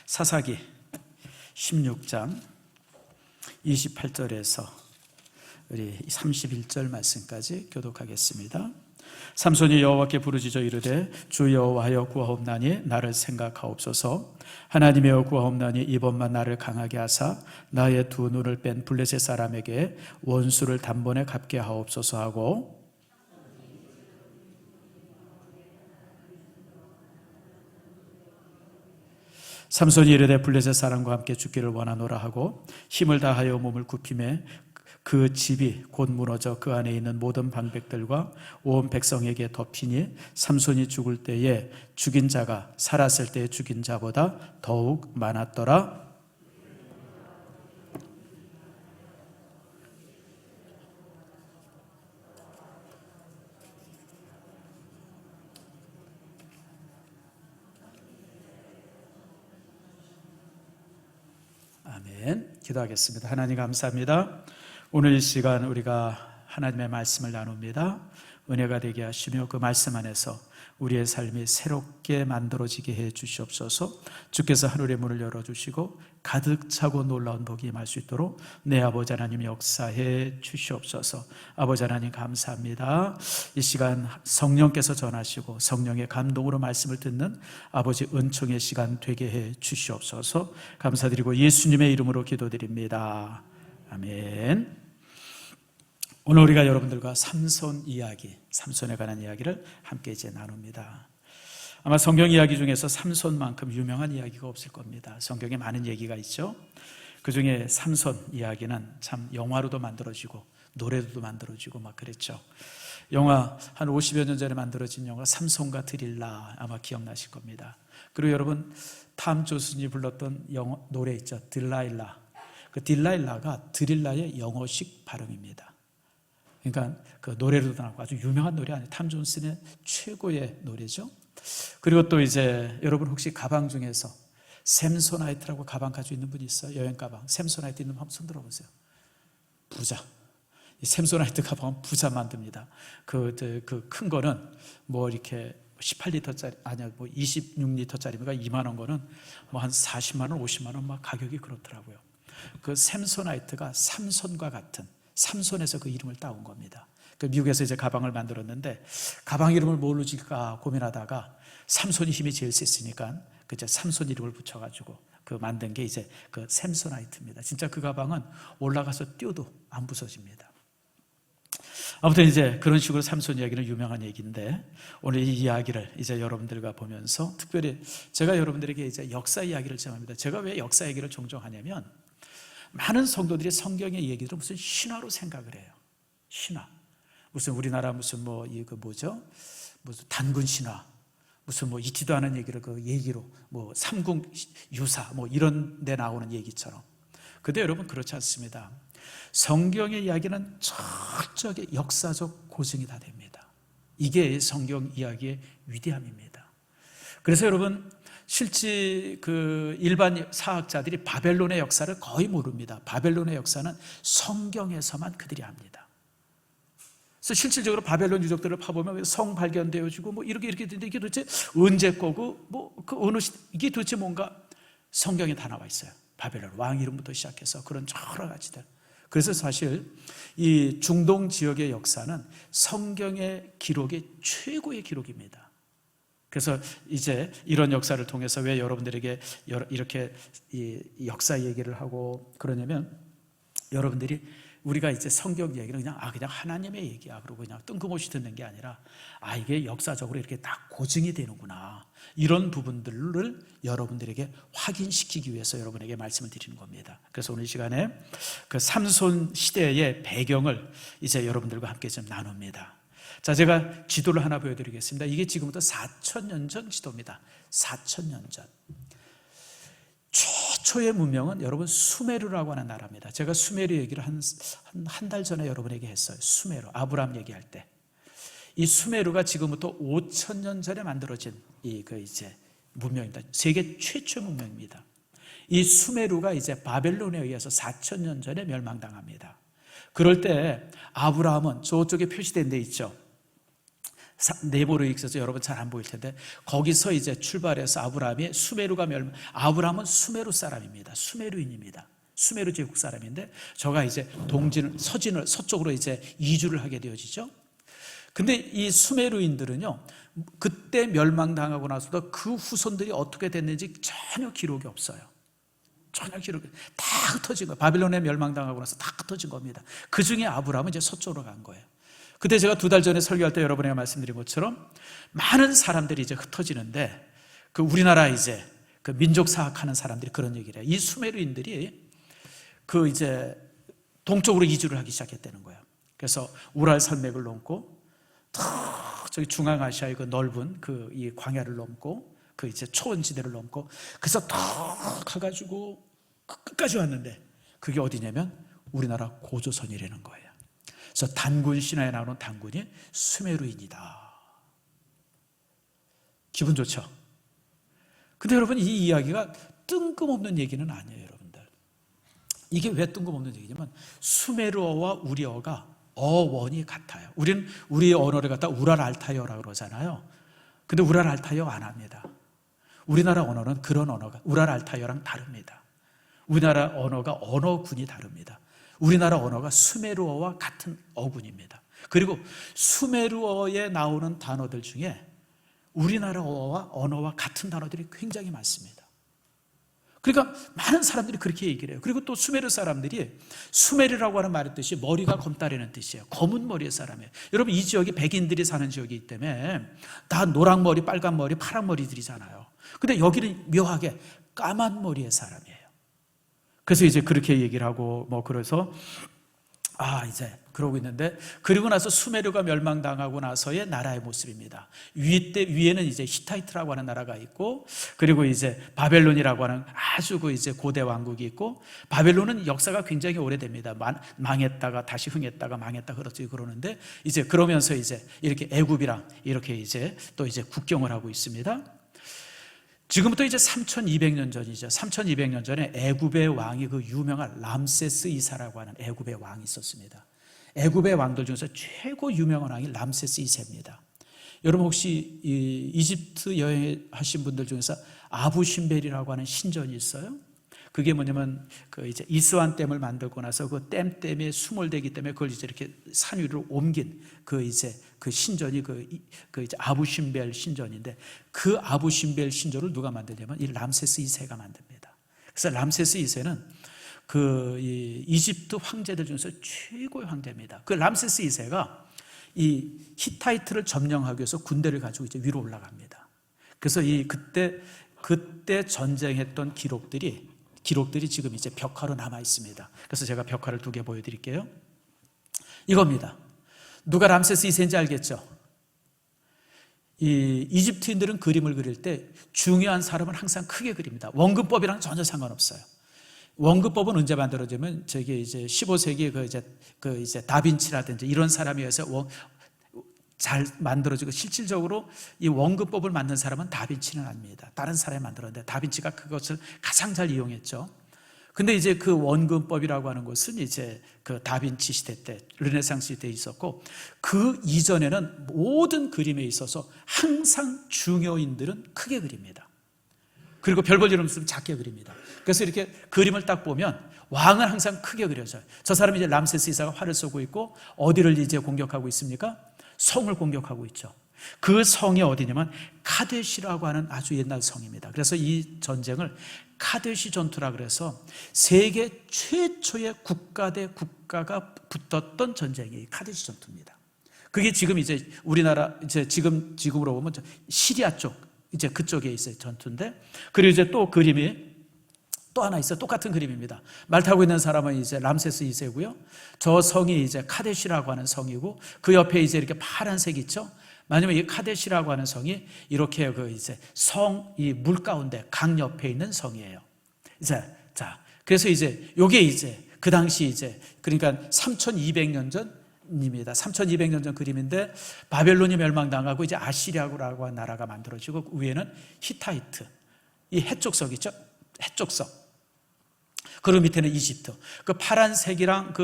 사사기 16장 28절에서 우리 31절 말씀까지 교독하겠습니다. 삼손이 여호와께 부르짖어 이르되 주 여호와여 구하옵나니 나를 생각하옵소서. 하나님이여 구하옵나니 이번만 나를 강하게 하사 나의 두 눈을 뺀 블레셋 사람에게 원수를 단번에 갚게 하옵소서 하고, 삼손이 이르되 블레셋 사람과 함께 죽기를 원하노라 하고 힘을 다하여 몸을 굽히매 그 집이 곧 무너져 그 안에 있는 모든 방백들과 온 백성에게 덮이니 삼손이 죽을 때에 죽인 자가 살았을 때에 죽인 자보다 더욱 많았더라. 아멘. 기도하겠습니다. 하나님 감사합니다. 오늘 이 시간 우리가 하나님의 말씀을 나눕니다. 은혜가 되게 하시며 그 말씀 안에서 우리의 삶이 새롭게 만들어지게 해 주시옵소서. 주께서 하늘의 문을 열어주시고 가득 차고 놀라운 복이 임할 수 있도록 내 아버지 하나님 역사해 주시옵소서. 아버지 하나님 감사합니다. 이 시간 성령께서 전하시고 성령의 감동으로 말씀을 듣는 아버지 은총의 시간 되게 해 주시옵소서. 감사드리고 예수님의 이름으로 기도드립니다. 아멘. 오늘 우리가 여러분들과 삼손 이야기, 삼손에 관한 이야기를 함께 이제 나눕니다. 아마 성경 이야기 중에서 삼손만큼 유명한 이야기가 없을 겁니다. 성경에 많은 얘기가 있죠. 그 중에 삼손 이야기는 참 영화로도 만들어지고 노래도 만들어지고 막 그랬죠. 영화 한 50여 년 전에 만들어진 영화 삼손과 드릴라 아마 기억나실 겁니다. 그리고 여러분 탐 조슨이 불렀던 노래 있죠. 딜라일라. 그 딜라일라가 드릴라의 영어식 발음입니다. 그러니까 그 노래로도 나오고 아주 유명한 노래 아니에요. 탐 존슨의 최고의 노래죠. 그리고 또 이제 여러분 혹시 가방 중에서 샘소나이트라고 가방 가지고 있는 분이 있어요? 여행 가방. 샘소나이트 있는 분 한번 손 들어보세요. 부자. 이 샘소나이트 가방은 부자 만듭니다. 그 큰 거는 뭐 이렇게 18리터짜리 아니야 뭐 26리터짜리가 2만 원 거는 뭐 한 40만 원, 50만 원 막 가격이 그렇더라고요. 그 샘소나이트가 삼손과 같은 삼손에서 그 이름을 따온 겁니다. 그 미국에서 이제 가방을 만들었는데 가방 이름을 뭘로 지을까 고민하다가 삼손이 힘이 제일 셌으니까 그저 삼손 이름을 붙여가지고 그 만든 게 이제 그 샘소나이트입니다. 진짜 그 가방은 올라가서 뛰어도 안 부서집니다. 아무튼 이제 그런 식으로 삼손 이야기는 유명한 얘기인데 오늘 이 이야기를 이제 여러분들과 보면서 특별히 제가 여러분들에게 이제 역사 이야기를 전합니다. 제가 왜 역사 얘기를 종종 하냐면 많은 성도들이 성경의 얘기를 무슨 신화로 생각을 해요. 신화. 무슨 우리나라 무슨 뭐 이거 뭐죠? 무슨 단군 신화. 무슨 뭐 있지도 않은 얘기를 그 얘기로 뭐 삼국 유사 뭐 이런 데 나오는 얘기처럼. 근데 여러분 그렇지 않습니다. 성경의 이야기는 철저하게 역사적 고증이 다 됩니다. 이게 성경 이야기의 위대함입니다. 그래서 여러분 실제 그 일반 사학자들이 바벨론의 역사를 거의 모릅니다. 바벨론의 역사는 성경에서만 그들이 압니다. 그래서 실질적으로 바벨론 유적들을 파보면 성 발견되어지고 뭐 이렇게 되는데 이게 도대체 언제 거고 뭐 그 어느 이게 도대체 뭔가 성경에 다 나와 있어요. 바벨론 왕 이름부터 시작해서 그런 여러 가지들. 그래서 사실 이 중동 지역의 역사는 성경의 기록의 최고의 기록입니다. 그래서 이제 이런 역사를 통해서 왜 여러분들에게 이렇게 이 역사 얘기를 하고 그러냐면 여러분들이 우리가 이제 성경 얘기는 그냥 하나님의 얘기야 그러고 그냥 뜬금없이 듣는 게 아니라 이게 역사적으로 이렇게 딱 고증이 되는구나 이런 부분들을 여러분들에게 확인시키기 위해서 여러분에게 말씀을 드리는 겁니다. 그래서 오늘 이 시간에 그 삼손 시대의 배경을 이제 여러분들과 함께 좀 나눕니다. 자, 제가 지도를 하나 보여드리겠습니다. 이게 지금부터 4,000년 전 지도입니다. 4,000년 전. 최초의 문명은 여러분 수메르라고 하는 나라입니다. 제가 수메르 얘기를 한 달 전에 여러분에게 했어요. 수메르, 아브람 얘기할 때. 이 수메르가 지금부터 5,000년 전에 만들어진 이제 문명입니다. 세계 최초 문명입니다. 이 수메르가 이제 바벨론에 의해서 4,000년 전에 멸망당합니다. 그럴 때 아브라함은 저쪽에 표시된 데 있죠. 네모로 있어서 여러분 잘 안 보일 텐데 거기서 이제 출발해서 아브라함은 수메르 사람입니다. 수메르인입니다. 수메르 제국 사람인데 저가 이제 서쪽으로 이제 이주를 하게 되어지죠. 근데 이 수메르인들은요, 그때 멸망당하고 나서도 그 후손들이 어떻게 됐는지 전혀 기록이 없어요. 전혀 기록이 다 흩어진 거예요. 바빌론에 멸망당하고 나서 다 흩어진 겁니다. 그 중에 아브라함은 이제 서쪽으로 간 거예요. 그때 제가 2달 전에 설교할 때 여러분에게 말씀드린 것처럼 많은 사람들이 이제 흩어지는데 그 우리나라 이제 그 민족 사학하는 사람들이 그런 얘기를 해요. 이 수메르인들이 그 이제 동쪽으로 이주를 하기 시작했다는 거예요. 그래서 우랄 산맥을 넘고 저기 중앙아시아의 그 넓은 그 이 광야를 넘고 그 이제 초원지대를 넘고 그래서 더 가가지고 끝까지 왔는데 그게 어디냐면 우리나라 고조선이라는 거예요. 그래서 단군 신화에 나오는 단군이 수메르인이다. 기분 좋죠? 근데 여러분 이 이야기가 뜬금없는 얘기는 아니에요. 여러분들 이게 왜 뜬금없는 얘기냐면 수메르어와 우리어가 어원이 같아요. 우리는 우리 언어를 갖다 우랄 알타이어라고 그러잖아요. 근데 우랄 알타이어 안 합니다. 우리나라 언어는 그런 언어가 우랄 알타이어랑 다릅니다. 우리나라 언어가 언어군이 다릅니다. 우리나라 언어가 수메르어와 같은 어군입니다. 그리고 수메르어에 나오는 단어들 중에 우리나라 언어와 같은 단어들이 굉장히 많습니다. 그러니까 많은 사람들이 그렇게 얘기를 해요. 그리고 또 수메르 사람들이 수메르라고 하는 말의 뜻이 머리가 검다라는 뜻이에요. 검은 머리의 사람이에요. 여러분 이 지역이 백인들이 사는 지역이기 때문에 다 노랑머리, 빨간머리, 파란머리들이잖아요. 근데 여기는 묘하게 까만 머리의 사람이에요. 그래서 이제 그렇게 얘기를 하고 그래서 이제 그러고 있는데 그리고 나서 수메르가 멸망당하고 나서의 나라의 모습입니다. 위에는 이제 히타이트라고 하는 나라가 있고 그리고 이제 바벨론이라고 하는 아주 그 이제 고대 왕국이 있고 바벨론은 역사가 굉장히 오래됩니다. 망했다가 다시 흥했다가 망했다 그렇지 그러는데 이제 그러면서 이제 이렇게 애굽이랑 이렇게 이제 또 이제 국경을 하고 있습니다. 지금부터 이제 3200년 전이죠. 3200년 전에 애굽의 왕이 그 유명한 람세스 2세라고 하는 애굽의 왕이 있었습니다. 애굽의 왕들 중에서 최고 유명한 왕이 람세스 2세입니다. 여러분 혹시 이집트 여행하신 분들 중에서 아부신벨이라고 하는 신전이 있어요? 그게 뭐냐면 그 이제 이스완 댐을 만들고 나서 그 댐 때문에 수몰되기 때문에 그걸 이제 이렇게 산 위로 옮긴 그 이제 그 신전이 그 이제 아부신벨 신전인데 그 아부신벨 신전을 누가 만드냐면 이 람세스 2세가 만듭니다. 그래서 람세스 2세는 그 이집트 황제들 중에서 최고의 황제입니다. 그 람세스 2세가 이 히타이트를 점령하기 위해서 군대를 가지고 이제 위로 올라갑니다. 그래서 그때 전쟁했던 기록들이 지금 이제 벽화로 남아 있습니다. 그래서 제가 벽화를 2개 보여드릴게요. 이겁니다. 누가 람세스 2세인지 알겠죠? 이 이집트인들은 그림을 그릴 때 중요한 사람은 항상 크게 그립니다. 원근법이랑 전혀 상관없어요. 원근법은 언제 만들어지면 저기 이제 15세기 그 이제 다빈치라든지 이런 사람에 의해서 잘 만들어지고 실질적으로 이 원근법을 만든 사람은 다빈치는 아닙니다. 다른 사람이 만들었는데 다빈치가 그것을 가장 잘 이용했죠. 근데 이제 그 원근법이라고 하는 것은 이제 그 다빈치 시대 때 르네상스 시대에 있었고 그 이전에는 모든 그림에 있어서 항상 중요인들은 크게 그립니다. 그리고 별 볼 일 없으면 작게 그립니다. 그래서 이렇게 그림을 딱 보면 왕은 항상 크게 그려져요. 저 사람이 이제 람세스 2세가 활을 쏘고 있고 어디를 이제 공격하고 있습니까? 성을 공격하고 있죠. 그 성이 어디냐면 카데시라고 하는 아주 옛날 성입니다. 그래서 이 전쟁을 카데시 전투라 그래서 세계 최초의 국가 대 국가가 붙었던 전쟁이 카데시 전투입니다. 그게 지금 이제 우리나라 이제 지금으로 보면 시리아 쪽 이제 그쪽에 있어요 전투인데 그리고 이제 또 그림이 또 하나 있어요. 똑같은 그림입니다. 말 타고 있는 사람은 이제 람세스 2세고요. 저 성이 이제 카데시라고 하는 성이고 그 옆에 이제 이렇게 파란색 있죠. 왜냐면 이 카데시라고 하는 성이 이렇게 그 이제 이 물 가운데 강 옆에 있는 성이에요. 그래서 이제 요게 이제 그 당시 이제 그러니까 3200년 전입니다. 3200년 전 그림인데 바벨론이 멸망당하고 이제 아시리아라고 하는 나라가 만들어지고 위에는 히타이트 이 해쪽석 있죠. 해쪽석. 그리고 밑에는 이집트. 그 파란색이랑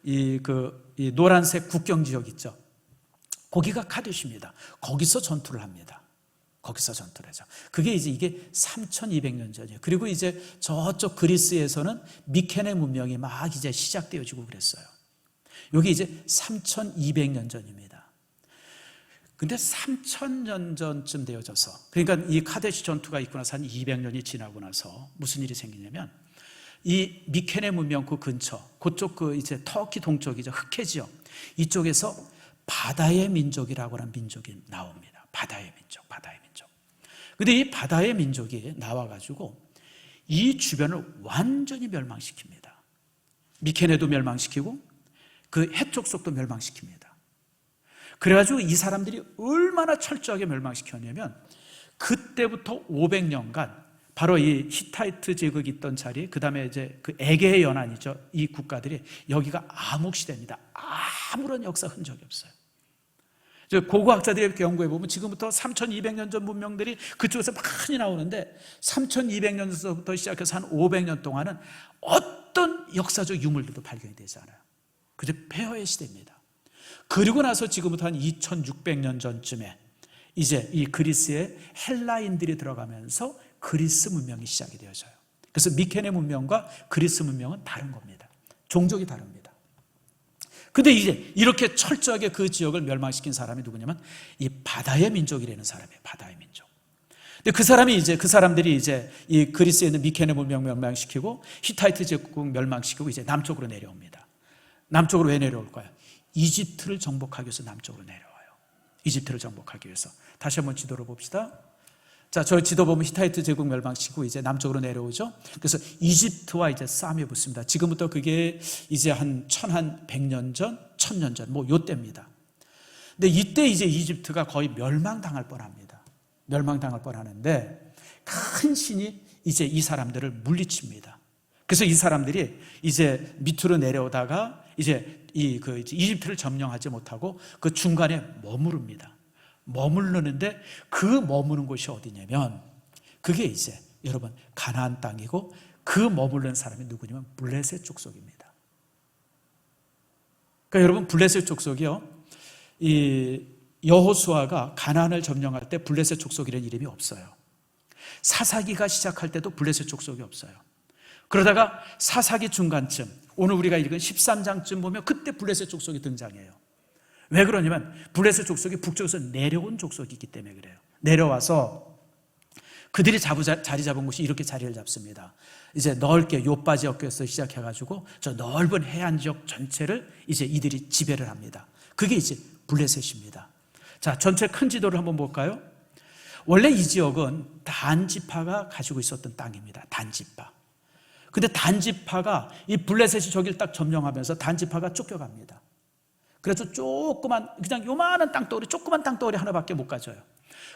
이 노란색 국경 지역 있죠. 거기가 카데시입니다. 거기서 전투를 합니다. 거기서 전투를 하죠. 그게 이게 3200년 전이에요. 그리고 이제 저쪽 그리스에서는 미케네 문명이 막 이제 시작되어지고 그랬어요. 여기 이제 3200년 전입니다. 근데 3000년 전쯤 되어져서, 그러니까 이 카데시 전투가 있고 나서 한 200년이 지나고 나서 무슨 일이 생기냐면, 이 미케네 문명 그 근처, 그쪽 그 이제 터키 동쪽이죠. 흑해 지역. 이쪽에서 바다의 민족이라고 하는 민족이 나옵니다. 바다의 민족, 바다의 민족. 근데 이 바다의 민족이 나와가지고 이 주변을 완전히 멸망시킵니다. 미케네도 멸망시키고 그 해쪽 속도 멸망시킵니다. 그래가지고 이 사람들이 얼마나 철저하게 멸망시켰냐면, 그때부터 500년간 바로 이 히타이트 제국이 있던 자리, 그 다음에 이제 그 에게의 연안이죠. 이 국가들이 여기가 암흑시대입니다. 아무런 역사 흔적이 없어요. 고고학자들이 이렇게 연구해 보면 지금부터 3200년 전 문명들이 그쪽에서 많이 나오는데, 3200년서부터 시작해서 한 500년 동안은 어떤 역사적 유물들도 발견이 되지 않아요. 그저 폐허의 시대입니다. 그리고 나서 지금부터 한 2600년 전쯤에 이제 이 그리스에 헬라인들이 들어가면서 그리스 문명이 시작이 되어져요. 그래서 미케네 문명과 그리스 문명은 다른 겁니다. 종족이 다릅니다. 근데 이제 이렇게 철저하게 그 지역을 멸망시킨 사람이 누구냐면 이 바다의 민족이라는 사람이에요. 바다의 민족. 근데 그 사람들이 이제 이 그리스에 있는 미케네 문명 멸망시키고 히타이트 제국 멸망시키고 이제 남쪽으로 내려옵니다. 남쪽으로 왜 내려올까요? 이집트를 정복하기 위해서 남쪽으로 내려와요. 이집트를 정복하기 위해서. 다시 한번 지도를 봅시다. 자, 저 지도 보면 히타이트 제국 멸망시키고 이제 남쪽으로 내려오죠. 그래서 이집트와 이제 싸움이 붙습니다. 지금부터 그게 이제 한 1100년 전, 1000년 전, 뭐 요때입니다. 근데 이때 이제 이집트가 거의 멸망당할 뻔합니다. 멸망당할 뻔하는데 큰 신이 이제 이 사람들을 물리칩니다. 그래서 이 사람들이 이제 밑으로 내려오다가 이제 이집트를 점령하지 못하고 그 중간에 머무릅니다. 머무르는데 그 머무는 곳이 어디냐면 그게 이제 여러분 가나안 땅이고, 그 머무르는 사람이 누구냐면 블레셋 족속입니다. 그러니까 여러분 블레셋 족속이요, 이 여호수아가 가나안을 점령할 때 블레셋 족속이라는 이름이 없어요. 사사기가 시작할 때도 블레셋 족속이 없어요. 그러다가 사사기 중간쯤, 오늘 우리가 읽은 13장쯤 보면 그때 블레셋 족속이 등장해요. 왜 그러냐면 블레셋 족속이 북쪽에서 내려온 족속이 있기 때문에 그래요. 내려와서 그들이 자리 잡은 곳이 이렇게 자리를 잡습니다. 이제 넓게 요빠 지역에서 시작해가지고 저 넓은 해안 지역 전체를 이제 이들이 지배를 합니다. 그게 이제 블레셋입니다. 자, 전체 큰 지도를 한번 볼까요? 원래 이 지역은 단지파가 가지고 있었던 땅입니다. 단지파. 근데 단지파가 이 블레셋이 저기를 딱 점령하면서 단지파가 쫓겨갑니다. 그래서 조그만, 그냥 요만한 땅덩어리, 조그만 땅덩어리 하나밖에 못 가져요.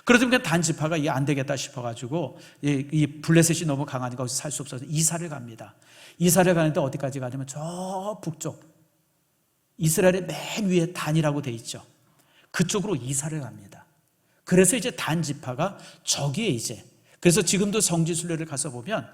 그래서 그냥 단지파가 이게 안 되겠다 싶어가지고 이 블레셋이 너무 강하니까 거기서 살 수 없어서 이사를 갑니다. 이사를 가는데 어디까지 가냐면 저 북쪽, 이스라엘의 맨 위에 단이라고 돼 있죠. 그쪽으로 이사를 갑니다. 그래서 이제 단지파가 저기에 이제, 그래서 지금도 성지순례를 가서 보면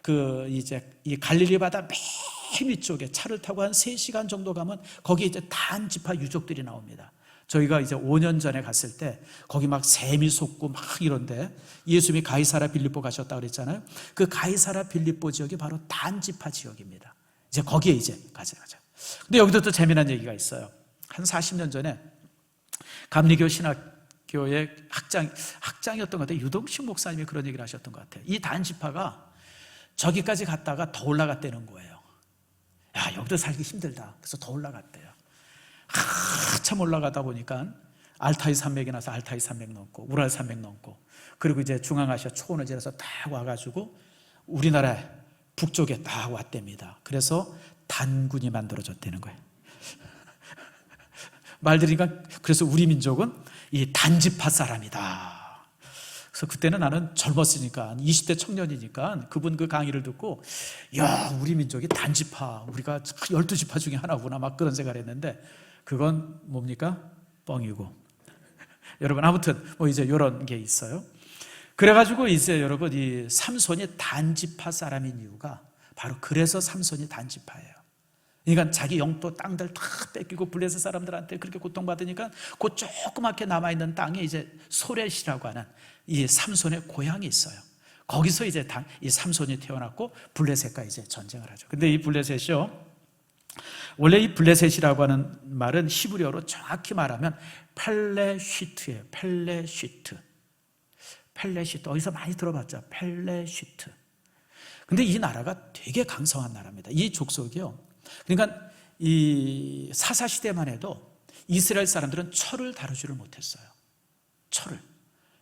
그 이제 이 갈릴리 바다 맨 위쪽에 차를 타고 한 3시간 정도 가면 거기에 이제 단지파 유족들이 나옵니다. 저희가 이제 5년 전에 갔을 때 거기 막 샘이 솟고 막 이런데 예수님이 가이사라 빌립보 가셨다고 그랬잖아요. 그 가이사라 빌립보 지역이 바로 단지파 지역입니다. 이제 거기에 이제 가자. 근데 여기도 또 재미난 얘기가 있어요. 한 40년 전에 감리교 신학교의 학장이었던 것 같아요. 유동식 목사님이 그런 얘기를 하셨던 것 같아요. 이 단지파가 저기까지 갔다가 더 올라갔다는 거예요. 야, 여기도 살기 힘들다. 그래서 더 올라갔대요. 한참 올라가다 보니까 알타이 산맥이 나서 알타이 산맥 넘고 우랄 산맥 넘고, 그리고 이제 중앙아시아 초원을 지나서 딱 와가지고 우리나라 북쪽에 딱 왔답니다. 그래서 단군이 만들어졌다는 거예요. 말 들으니까 그래서 우리 민족은 이 단지파 사람이다. 그래서 그때는 나는 젊었으니까 20대 청년이니까 그분 그 강의를 듣고, 야, 우리 민족이 단지파, 우리가 12지파 중에 하나구나 막 그런 생각을 했는데, 그건 뭡니까? 뻥이고. 여러분, 아무튼 뭐 이제 이런 게 있어요. 그래가지고 이제 여러분, 이 삼손이 단지파 사람인 이유가 바로 그래서 삼손이 단지파예요. 그러니까 자기 영토 땅들 다 뺏기고 블레셋 사람들한테 그렇게 고통받으니까 그 조그맣게 남아있는 땅에 이제 소렛이라고 하는 이 삼손의 고향이 있어요. 거기서 이제 이 삼손이 태어났고 블레셋과 이제 전쟁을 하죠. 근데 이 블레셋이요, 원래 이 블레셋이라고 하는 말은 히브리어로 정확히 말하면 펠레시트예요. 펠레시트. 어디서 많이 들어봤죠? 펠레시트. 근데 이 나라가 되게 강성한 나라입니다. 이 족속이요, 그러니까 이 사사시대만 해도 이스라엘 사람들은 철을 다루지를 못했어요. 철을.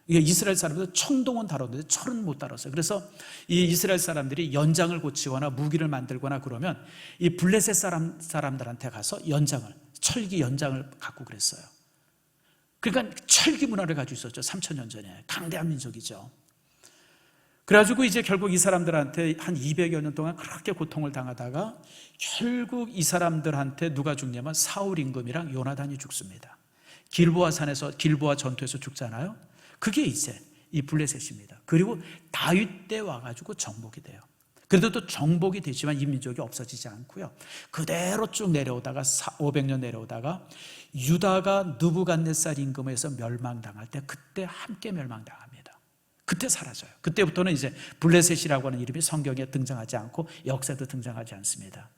이게 이스라엘 사람들은 청동은 다뤘는데 철은 못 다뤘어요. 그래서 이 이스라엘 사람들이 연장을 고치거나 무기를 만들거나 그러면 이 블레셋 사람들한테 가서 철기 연장을 갖고 그랬어요. 그러니까 철기 문화를 가지고 있었죠. 3000년 전에. 강대한 민족이죠. 그래가지고 이제 결국 이 사람들한테 한 200여 년 동안 그렇게 고통을 당하다가 결국 이 사람들한테 누가 죽냐면 사울 임금이랑 요나단이 죽습니다. 길보아 산에서, 길보아 전투에서 죽잖아요. 그게 이제 이 블레셋입니다. 그리고 다윗 때 와가지고 정복이 돼요. 그래도 또 정복이 되지만 이 민족이 없어지지 않고요, 그대로 쭉 내려오다가 500년 내려오다가 유다가 느부갓네살 임금에서 멸망당할 때 그때 함께 멸망당합니다. 그때 사라져요. 그때부터는 이제 블레셋이라고 하는 이름이 성경에 등장하지 않고 역사도 등장하지 않습니다.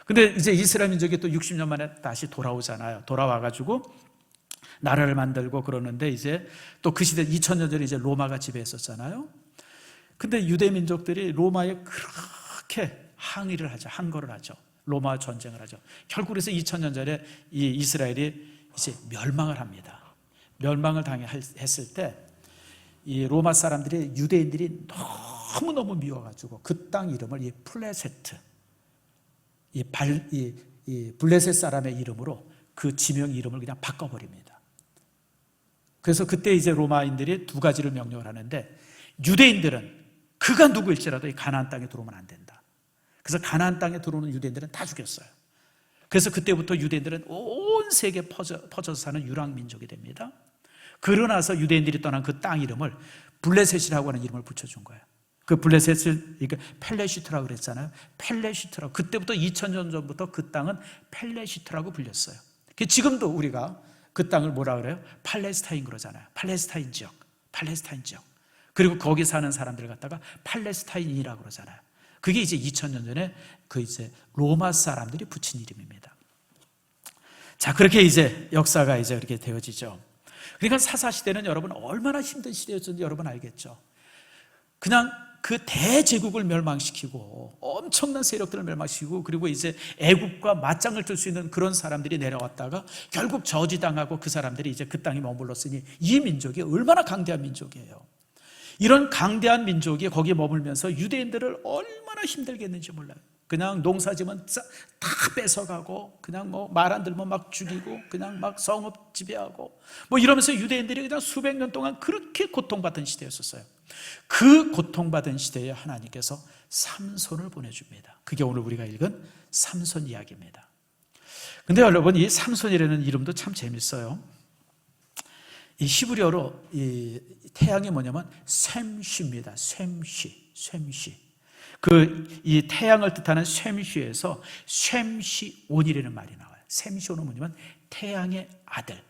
근데 이제 이스라엘 민족이 또 60년 만에 다시 돌아오잖아요. 돌아와가지고 나라를 만들고 그러는데 이제 또 그 시대 2000년 전에 이제 로마가 지배했었잖아요. 근데 유대 민족들이 로마에 그렇게 항의를 하죠. 항거를 하죠. 로마와 전쟁을 하죠. 결국 그래서 2000년 전에 이 이스라엘이 이제 멸망을 합니다. 멸망을 당했을 때 이 로마 사람들이, 유대인들이 너무너무 미워가지고 그 땅 이름을 이 플레세트, 이 블레셋 사람의 이름으로 그 지명 이름을 그냥 바꿔버립니다. 그래서 그때 이제 로마인들이 두 가지를 명령을 하는데, 유대인들은 그가 누구일지라도 이 가나안 땅에 들어오면 안 된다. 그래서 가나안 땅에 들어오는 유대인들은 다 죽였어요. 그래서 그때부터 유대인들은 온 세계에 퍼져서 사는 유랑민족이 됩니다. 그러나서 유대인들이 떠난 그 땅 이름을 블레셋이라고 하는 이름을 붙여준 거예요. 그 블레셋을 펠레시트라고 그랬잖아요. 펠레시트라고. 그때부터 2000년 전부터 그 땅은 펠레시트라고 불렸어요. 지금도 우리가 그 땅을 뭐라 그래요? 팔레스타인 그러잖아요. 팔레스타인 지역. 그리고 거기 사는 사람들 갖다가 팔레스타인이라고 그러잖아요. 그게 이제 2000년 전에 그 이제 로마 사람들이 붙인 이름입니다. 자, 그렇게 이제 역사가 이제 그렇게 되어지죠. 그러니까 사사시대는 여러분 얼마나 힘든 시대였는지 여러분 알겠죠. 그냥 그 대제국을 멸망시키고 엄청난 세력들을 멸망시키고, 그리고 이제 애국과 맞짱을 뜰 수 있는 그런 사람들이 내려왔다가 결국 저지당하고 그 사람들이 이제 그 땅에 머물렀으니 이 민족이 얼마나 강대한 민족이에요. 이런 강대한 민족이 거기에 머물면서 유대인들을 얼마나 힘들게 했는지 몰라요. 그냥 농사지면 다 뺏어가고, 그냥 뭐 말 안 들면 막 죽이고, 그냥 막 성읍 지배하고, 뭐 이러면서 유대인들이 그냥 수백 년 동안 그렇게 고통받은 시대였었어요. 그 고통받은 시대에 하나님께서 삼손을 보내줍니다. 그게 오늘 우리가 읽은 삼손 이야기입니다. 근데 여러분, 이 삼손이라는 이름도 참 재밌어요. 이 히브리어로 이 태양이 뭐냐면 셈시입니다. 셈시. 이 태양을 뜻하는 셈시에서 셈시온이라는 말이 나와요. 셈시온은 뭐냐면 태양의 아들,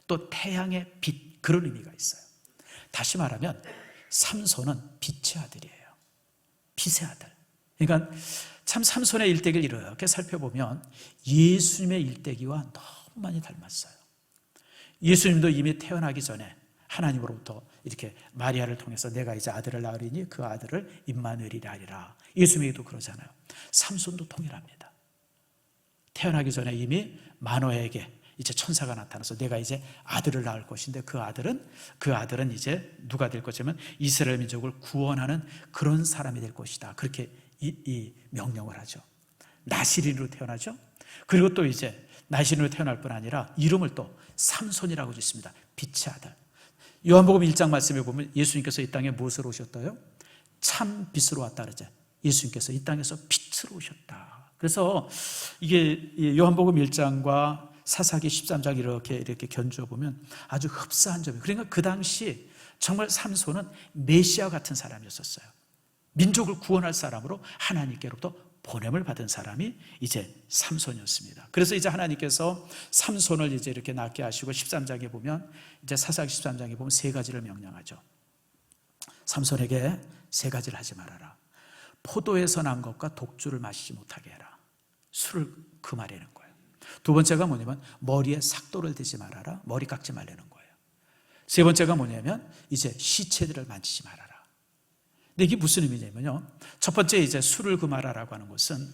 또 태양의 빛, 그런 의미가 있어요. 다시 말하면 삼손은 빛의 아들이에요. 빛의 아들. 그러니까 참 삼손의 일대기를 이렇게 살펴보면 예수님의 일대기와 너무 많이 닮았어요. 예수님도 이미 태어나기 전에 하나님으로부터 이렇게 마리아를 통해서 내가 이제 아들을 낳으리니 그 아들을 임마누엘이라 하리라. 예수님에게도 그러잖아요. 삼손도 동일합니다. 태어나기 전에 이미 마노에게 이제 천사가 나타나서 내가 이제 아들을 낳을 것인데 그 아들은 이제 누가 될 것이냐면 이스라엘 민족을 구원하는 그런 사람이 될 것이다. 그렇게 이 명령을 하죠. 나시린으로 태어나죠. 그리고 또 이제 나시린으로 태어날 뿐 아니라 이름을 또 삼손이라고 짓습니다. 빛의 아들. 요한복음 1장 말씀에 보면 예수님께서 이 땅에 무엇으로 오셨다요? 참 빛으로 왔다 그러죠. 예수님께서 이 땅에서 빛으로 오셨다. 그래서 이게 요한복음 1장과 사사기 13장 이렇게 견주어 보면 아주 흡사한 점이에요. 그러니까 그 당시 정말 삼손은 메시아 같은 사람이었어요. 민족을 구원할 사람으로 하나님께로부터 보냄을 받은 사람이 이제 삼손이었습니다. 그래서 이제 하나님께서 삼손을 이제 이렇게 낳게 하시고 13장에 보면 이제 사사기 13장에 보면 세 가지를 명령하죠. 삼손에게 세 가지를 하지 말아라. 포도에서 난 것과 독주를 마시지 못하게 해라. 술을 금하라는 거예요. 두 번째가 뭐냐면 머리에 삭도를 대지 말아라. 머리 깎지 말라는 거예요. 세 번째가 뭐냐면 이제 시체들을 만지지 말아라. 근데 이게 무슨 의미냐면요, 첫 번째 이제 술을 금하라라고 하는 것은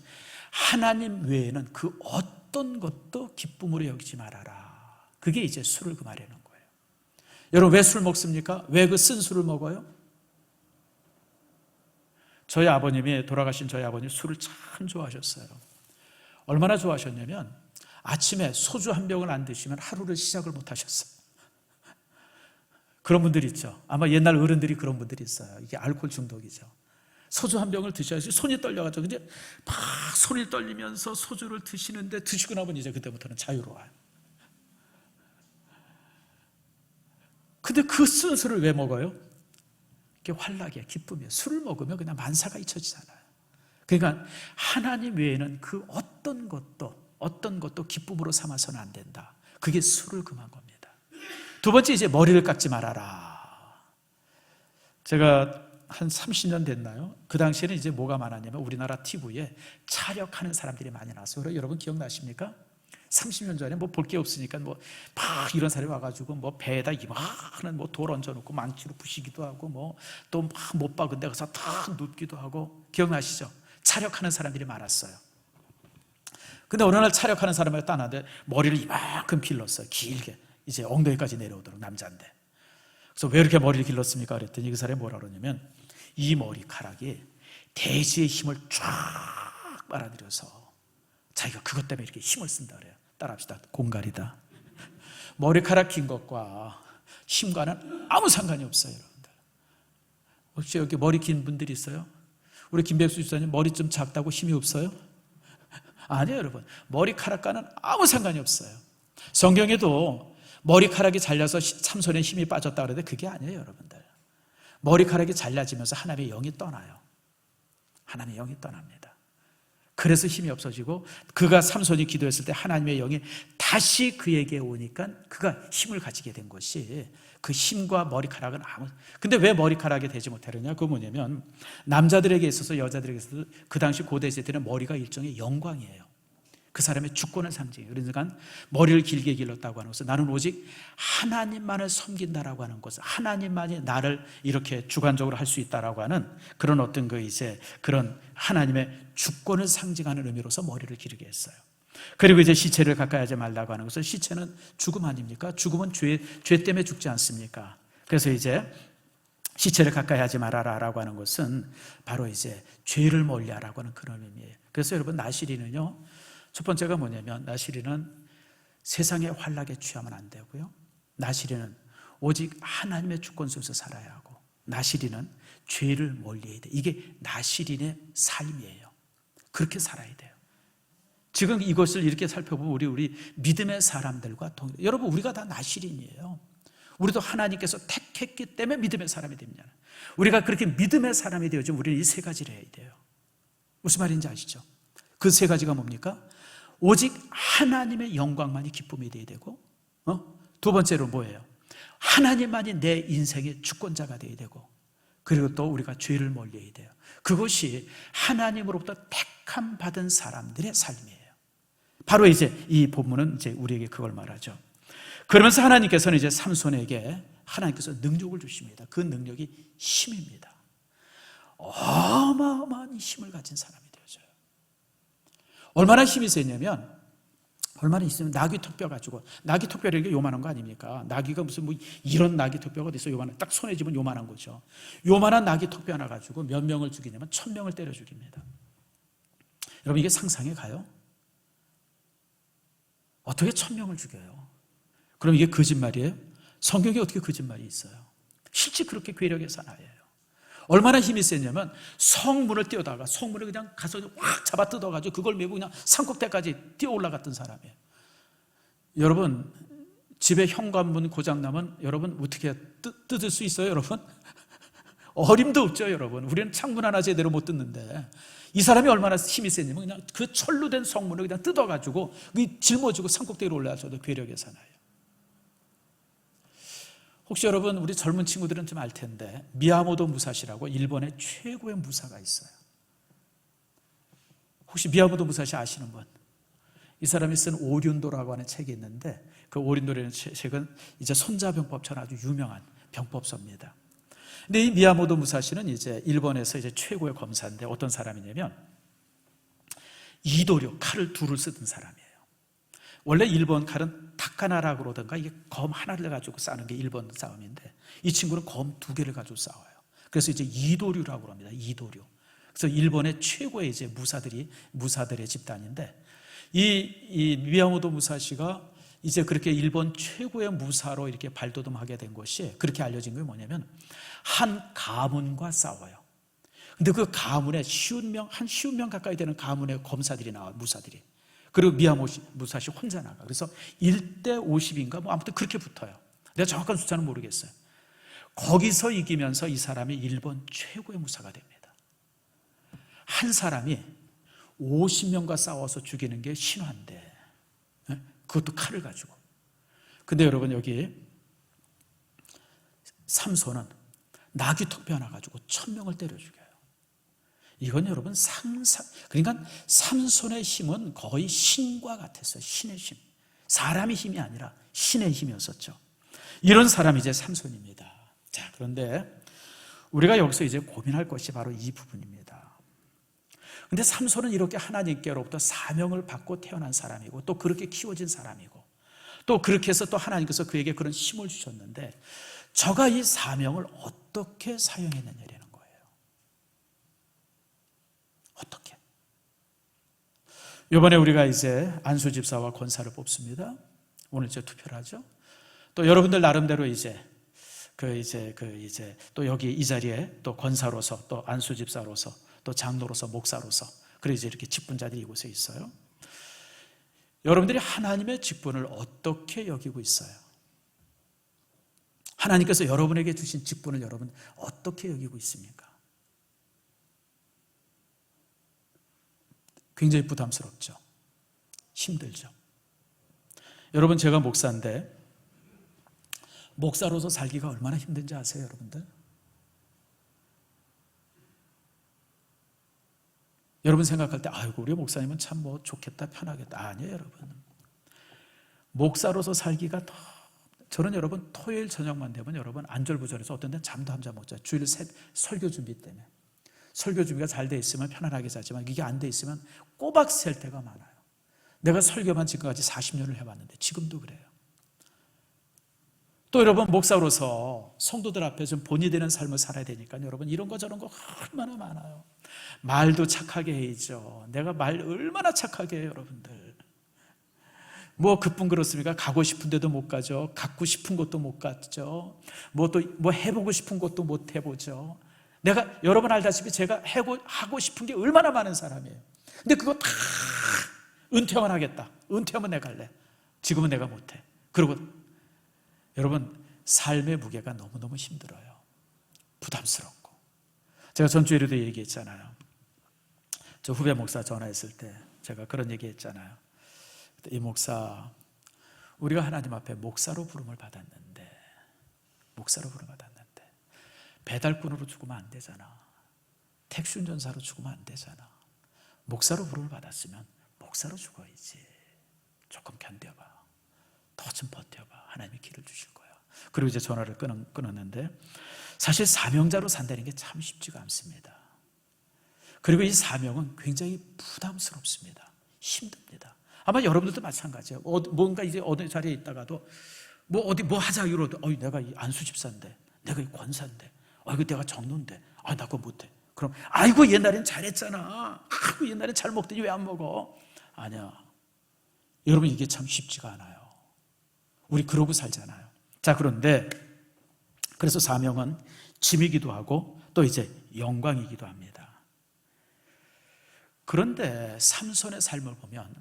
하나님 외에는 그 어떤 것도 기쁨으로 여기지 말아라. 그게 이제 술을 금하라는 거예요. 여러분 왜 술 먹습니까? 왜 그 쓴 술을 먹어요? 저희 아버님이, 돌아가신 저희 아버님 술을 참 좋아하셨어요. 얼마나 좋아하셨냐면 아침에 소주 한 병을 안 드시면 하루를 시작을 못 하셨어요. 그런 분들이 있죠. 아마 옛날 어른들이 그런 분들이 있어요. 이게 알코올 중독이죠. 소주 한 병을 드셔야지 손이 떨려가지고 이제 막 손이 떨리면서 소주를 드시는데 드시고 나면 이제 그때부터는 자유로워요. 근데 그 쓴 술을 왜 먹어요? 이게 환락이에요. 기쁨이에요. 술을 먹으면 그냥 만사가 잊혀지잖아요. 그러니까 하나님 외에는 그 어떤 것도 기쁨으로 삼아서는 안 된다. 그게 술을 금한 겁니다. 두 번째 이제 머리를 깎지 말아라. 제가 한 30년 됐나요? 그 당시에는 이제 뭐가 많았냐면 우리나라 TV에 차력하는 사람들이 많이 나왔어요. 여러분 기억나십니까? 30년 전에 뭐 볼 게 없으니까 뭐 막 이런 사람이 와가지고 뭐 배에다 이만한 뭐 돌 얹어놓고 망치로 부시기도 하고 뭐 또 막 못 박은 데 가서 탁 눕기도 하고 기억나시죠? 차력하는 사람들이 많았어요. 근데 어느 날 차력하는 사람을 따는데 머리를 이만큼 길렀어요. 길게. 이제 엉덩이까지 내려오도록, 남자인데. 그래서 왜 이렇게 머리를 길렀습니까? 그랬더니 그 사람이 뭐라 그러냐면 이 머리카락이 대지의 힘을 쫙 빨아들여서 자기가 그것 때문에 이렇게 힘을 쓴다 그래요. 따라합시다. 공갈이다. 머리카락 긴 것과 힘과는 아무 상관이 없어요, 여러분들. 혹시 여기 머리 긴 분들이 있어요? 우리 김백수 집사님 머리 좀 작다고 힘이 없어요? 아니에요, 여러분. 머리카락과는 아무 상관이 없어요. 성경에도 머리카락이 잘려서 삼손의 힘이 빠졌다 그러는데 그게 아니에요, 여러분들. 머리카락이 잘라지면서 하나님의 영이 떠나요. 하나님의 영이 떠납니다. 그래서 힘이 없어지고 그가 삼손이 기도했을 때 하나님의 영이 다시 그에게 오니까 그가 힘을 가지게 된 것이 그 힘과 머리카락은 근데 왜 머리카락이 되지 못하느냐? 그거 뭐냐면 남자들에게 있어서 여자들에게 있어서 그 당시 고대 시대는 머리가 일종의 영광이에요. 그 사람의 주권을 상징해요. 그러니까 머리를 길게 길렀다고 하는 것은 나는 오직 하나님만을 섬긴다라고 하는 것은 하나님만이 나를 이렇게 주관적으로 할 수 있다라고 하는 그런 어떤 그런 하나님의 주권을 상징하는 의미로서 머리를 기르게 했어요. 그리고 이제 시체를 가까이 하지 말라고 하는 것은 시체는 죽음 아닙니까? 죽음은 죄 때문에 죽지 않습니까? 그래서 이제 시체를 가까이 하지 말아라라고 하는 것은 바로 이제 죄를 멀리하라고 하는 그런 의미예요. 그래서 여러분 나시리는요, 첫 번째가 뭐냐면 나시리는 세상의 환락에 취하면 안 되고요. 나시리는 오직 하나님의 주권 속에서 살아야 하고 나시리는 죄를 멀리해야 돼. 이게 나시린의 삶이에요. 그렇게 살아야 돼요. 지금 이것을 이렇게 살펴보면 우리 믿음의 사람들과 여러분 우리가 다 나시린이에요. 우리도 하나님께서 택했기 때문에 믿음의 사람이 됩니다. 우리가 그렇게 믿음의 사람이 되어지면 우리는 이 세 가지를 해야 돼요. 무슨 말인지 아시죠? 그 세 가지가 뭡니까? 오직 하나님의 영광만이 기쁨이 되어야 되고, 두 번째로 뭐예요? 하나님만이 내 인생의 주권자가 되어야 되고, 그리고 또 우리가 죄를 멀리해야 돼요. 그것이 하나님으로부터 택함 받은 사람들의 삶이에요. 바로 이제 이 본문은 이제 우리에게 그걸 말하죠. 그러면서 하나님께서는 이제 삼손에게 하나님께서 능력을 주십니다. 그 능력이 힘입니다. 어마어마한 힘을 가진 사람이 되어져요. 얼마나 힘이 세냐면, 얼마나 있으면 나귀 턱뼈 가지고, 나귀 턱뼈라는 게 요만한 거 아닙니까? 나귀가 무슨 이런 나귀 턱뼈가 어디 있어? 요만한, 딱 손에 쥐면 요만한 거죠. 요만한 나귀 턱뼈 하나 가지고 몇 명을 죽이냐면 1000명을 때려 죽입니다. 여러분 이게 상상에 가요? 어떻게 1000명을 죽여요? 그럼 이게 거짓말이에요? 성경에 어떻게 거짓말이 있어요? 실제 그렇게 괴력의 사나이예요. 얼마나 힘이 세냐면 성문을 뛰어다가 성문을 그냥 가서 확 잡아 뜯어가지고 그걸 메고 그냥 산꼭대까지 뛰어 올라갔던 사람이에요. 여러분 집에 현관문 고장나면 여러분 어떻게 뜯을 수 있어요? 여러분 어림도 없죠, 여러분. 우리는 창문 하나 제대로 못 뜯는데 이 사람이 얼마나 힘이 세냐면 그냥 그 철로 된 성문을 그냥 뜯어가지고 짊어지고 산꼭대기로 올라가서도 괴력의 사나이에요. 혹시 여러분, 우리 젊은 친구들은 좀 알 텐데 미야모토 무사시라고 일본의 최고의 무사가 있어요. 혹시 미야모토 무사시 아시는 분? 이 사람이 쓴 오륜도라고 하는 책이 있는데 그 오륜도라는 책은 이제 손자병법처럼 아주 유명한 병법서입니다. 근데 이 미야모토 무사시는 이제 일본에서 이제 최고의 검사인데 어떤 사람이냐면 이도류, 칼을 둘을 쓰던 사람이에요. 원래 일본 칼은 타카나라고 그러던가 이게 검 하나를 가지고 싸는 게 일본 싸움인데 이 친구는 검 두 개를 가지고 싸워요. 그래서 이제 이도류라고 합니다. 이도류. 그래서 일본의 최고의 이제 무사들의 집단인데 이 미야모토 무사시가 이제 그렇게 일본 최고의 무사로 이렇게 발돋움하게 된 것이 그렇게 알려진 게 뭐냐면 한 가문과 싸워요. 근데 그 가문에 쉬운 명 가까이 되는 가문의 검사들이 나와요, 무사들이. 그리고 미야모토 무사시 혼자 나가. 그래서 1대 50인가 뭐 아무튼 그렇게 붙어요. 내가 정확한 숫자는 모르겠어요. 거기서 이기면서 이 사람이 일본 최고의 무사가 됩니다. 한 사람이 50명과 싸워서 죽이는 게 신화인데 그것도 칼을 가지고. 근데 여러분, 여기 삼손은 나귀 턱뼈 하나 가지고 1000명을 때려 죽여요. 이건 여러분 그러니까 삼손의 힘은 거의 신과 같았어요. 신의 힘. 사람의 힘이 아니라 신의 힘이었었죠. 이런 사람이 이제 삼손입니다. 자, 그런데 우리가 여기서 이제 고민할 것이 바로 이 부분입니다. 근데 삼손은 이렇게 하나님께로부터 사명을 받고 태어난 사람이고 또 그렇게 키워진 사람이고 또 그렇게 해서 또 하나님께서 그에게 그런 힘을 주셨는데 저가 이 사명을 어떻게 사용했느냐라는 거예요. 어떻게? 이번에 우리가 이제 안수 집사와 권사를 뽑습니다. 오늘 이제 투표를 하죠. 또 여러분들 나름대로 이제 또 여기 이 자리에 또 권사로서 또 안수 집사로서 또 장로로서 목사로서 그리고 이제 이렇게 직분자들이 이곳에 있어요. 여러분들이 하나님의 직분을 어떻게 여기고 있어요? 하나님께서 여러분에게 주신 직분을 여러분 어떻게 여기고 있습니까? 굉장히 부담스럽죠. 힘들죠. 여러분, 제가 목사인데 목사로서 살기가 얼마나 힘든지 아세요, 여러분들? 여러분 생각할 때 아이고 우리 목사님은 참 뭐 좋겠다, 편하겠다. 아니에요, 여러분. 목사로서 살기가 저는 여러분 토요일 저녁만 되면 여러분 안절부절해서 어떤 데는 잠도 한 잠 못 자요. 주일 셋 설교 준비 때문에. 설교 준비가 잘 돼 있으면 편안하게 자지만 이게 안 돼 있으면 꼬박 셀 때가 많아요. 내가 설교만 지금까지 40년을 해봤는데 지금도 그래요. 또 여러분 목사로서 성도들 앞에 좀 본이 되는 삶을 살아야 되니까 여러분 이런 거 저런 거 얼마나 많아요. 말도 착하게 해야죠. 내가 말 얼마나 착하게 해요, 여러분들. 뭐 그뿐 그렇습니까? 가고 싶은 데도 못 가죠. 갖고 싶은 것도 못 갔죠. 뭐 해보고 싶은 것도 못 해보죠. 내가 여러분 알다시피 제가 하고 싶은 게 얼마나 많은 사람이에요. 근데 그거 다 은퇴하면 하겠다. 은퇴하면 내가 할래. 지금은 내가 못해. 그리고 여러분 삶의 무게가 너무너무 힘들어요. 부담스럽고. 제가 전주에도 얘기했잖아요. 저 후배 목사 전화했을 때 제가 그런 얘기했잖아요. 이 목사, 우리가 하나님 앞에 목사로 부름을 받았는데 배달꾼으로 죽으면 안 되잖아. 택시 운전사로 죽으면 안 되잖아. 목사로 부름을 받았으면 목사로 죽어야지. 조금 견뎌봐. 더 좀 버텨봐. 하나님이 길을 주실 거야. 그리고 이제 전화를 끊었는데 사실 사명자로 산다는 게 참 쉽지가 않습니다. 그리고 이 사명은 굉장히 부담스럽습니다. 힘듭니다. 아마 여러분들도 마찬가지예요. 뭔가 이제 어느 자리에 있다가도 뭐 하자 이러도 내가 이 안수 집사인데, 내가 이 권사인데, 이거 내가 정로인데, 나 그거 못해. 그럼 아이고 옛날엔 잘했잖아. 아이고 옛날엔 잘 먹더니 왜 안 먹어? 아니야. 여러분 이게 참 쉽지가 않아요. 우리 그러고 살잖아요. 자, 그런데 그래서 사명은 짐이기도 하고 또 이제 영광이기도 합니다. 그런데 삼손의 삶을 보면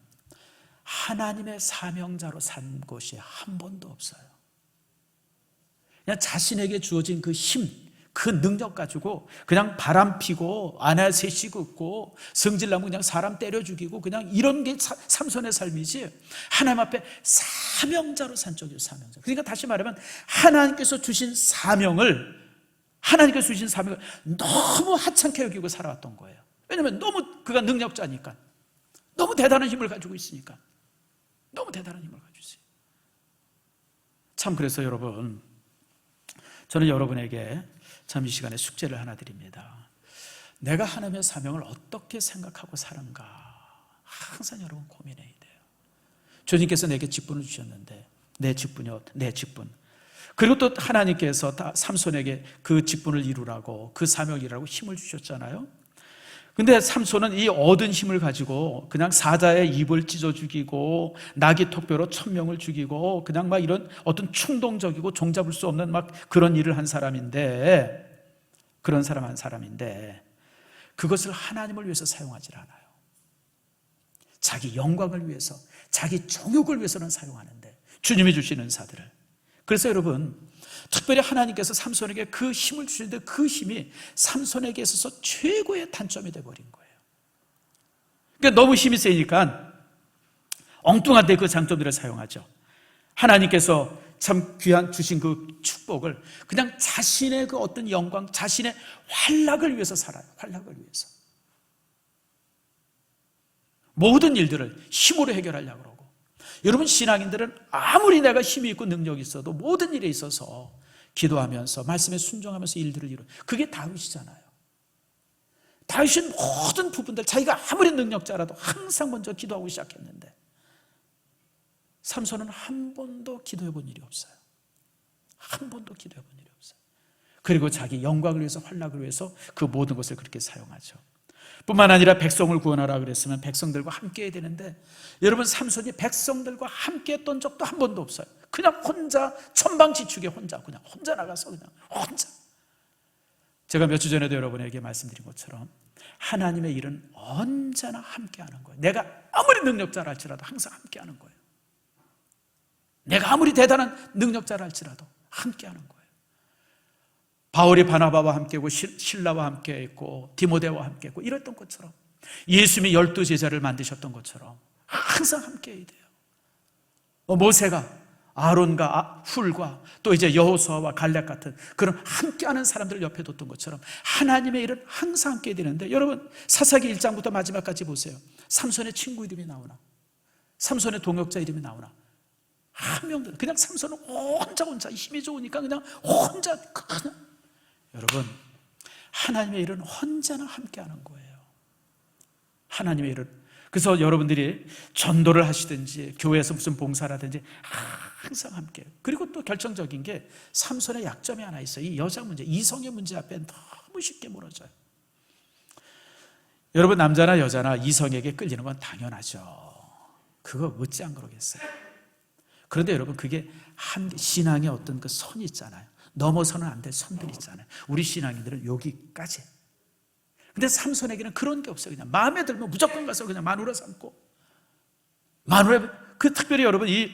하나님의 사명자로 산 것이 한 번도 없어요. 그냥 자신에게 주어진 그 힘, 그 능력 가지고 그냥 바람 피고 아내 셋이 긋고 성질나면 그냥 사람 때려 죽이고 그냥 이런 게 삼손의 삶이지, 하나님 앞에 사명자로 산 쪽이에요. 사명자. 그러니까 다시 말하면 하나님께서 주신 사명을 너무 하찮게 여기고 살아왔던 거예요. 왜냐하면 너무 그가 능력자니까, 너무 대단한 힘을 가지고 있으니까, 너무 대단한 힘을 가지고 있어요. 참, 그래서 여러분, 저는 여러분에게 참 이 시간에 숙제를 하나 드립니다. 내가 하나님의 사명을 어떻게 생각하고 사는가, 항상 여러분 고민해야 돼요. 주님께서 내게 직분을 주셨는데 내 직분이요, 내 직분. 그리고 또 하나님께서 삼손에게 그 직분을 이루라고, 그 사명을 이루라고 힘을 주셨잖아요. 근데 삼손은 이 얻은 힘을 가지고 그냥 사자의 입을 찢어 죽이고 나귀 톡뼈로 1000명을 죽이고 그냥 막 이런 어떤 충동적이고 종잡을 수 없는 막 그런 일을 한 사람인데, 그것을 하나님을 위해서 사용하지 않아요. 자기 영광을 위해서, 자기 정욕을 위해서는 사용하는데, 주님이 주시는 은사들을. 그래서 여러분, 특별히 하나님께서 삼손에게 그 힘을 주시는데 그 힘이 삼손에게 있어서 최고의 단점이 되어버린 거예요. 그러니까 너무 힘이 세니까 엉뚱한데 그 장점들을 사용하죠. 하나님께서 참 귀한 주신 그 축복을 그냥 자신의 그 어떤 영광, 자신의 활락을 위해서 살아요. 활락을 위해서. 모든 일들을 힘으로 해결하려고 그러고, 여러분 신앙인들은 아무리 내가 힘이 있고 능력이 있어도 모든 일에 있어서 기도하면서 말씀에 순종하면서 일들을 이루는, 그게 다윗이잖아요. 다윗은 모든 부분들 자기가 아무리 능력자라도 항상 먼저 기도하고 시작했는데, 삼손은 한 번도 기도해 본 일이 없어요. 한 번도 기도해 본 일이 없어요. 그리고 자기 영광을 위해서, 활락을 위해서 그 모든 것을 그렇게 사용하죠. 뿐만 아니라 백성을 구원하라 그랬으면 백성들과 함께 해야 되는데, 여러분 삼손이 백성들과 함께 했던 적도 한 번도 없어요. 그냥 혼자 천방지축에 그냥 혼자 나가서 그냥 혼자. 제가 몇 주 전에도 여러분에게 말씀드린 것처럼 하나님의 일은 언제나 함께 하는 거예요. 내가 아무리 능력자라 할지라도 항상 함께 하는 거예요. 내가 아무리 대단한 능력자라 할지라도 함께 하는 거예요. 바울이 바나바와 함께했고 실라와 함께했고 디모데와 함께했고 이랬던 것처럼, 예수님이 12제자를 만드셨던 것처럼 항상 함께해야 돼요. 모세가 아론과 훌과 또 이제 여호수아와 갈렙 같은 그런 함께하는 사람들을 옆에 뒀던 것처럼 하나님의 일은 항상 함께해야 되는데, 여러분 사사기 1장부터 마지막까지 보세요. 삼손의 친구 이름이 나오나, 삼손의 동역자 이름이 나오나, 한 명도. 그냥 삼손은 혼자 힘이 좋으니까 그냥 혼자. 여러분, 하나님의 일은 언제나 함께하는 거예요. 하나님의 일은. 그래서 여러분들이 전도를 하시든지 교회에서 무슨 봉사를 하든지 항상 함께해요. 그리고 또 결정적인 게 삼손의 약점이 하나 있어요. 이 여자 문제, 이성의 문제 앞에 너무 쉽게 무너져요. 여러분, 남자나 여자나 이성에게 끌리는 건 당연하죠. 그거 어찌 안 그러겠어요. 그런데 여러분, 그게 신앙의 어떤 그 선이 있잖아요. 넘어서는 안 될 선들이 있잖아요. 우리 신앙인들은 여기까지. 근데 삼손에게는 그런 게 없어요. 그냥 마음에 들면 무조건 가서 그냥 마누라 삼고, 특별히 여러분, 이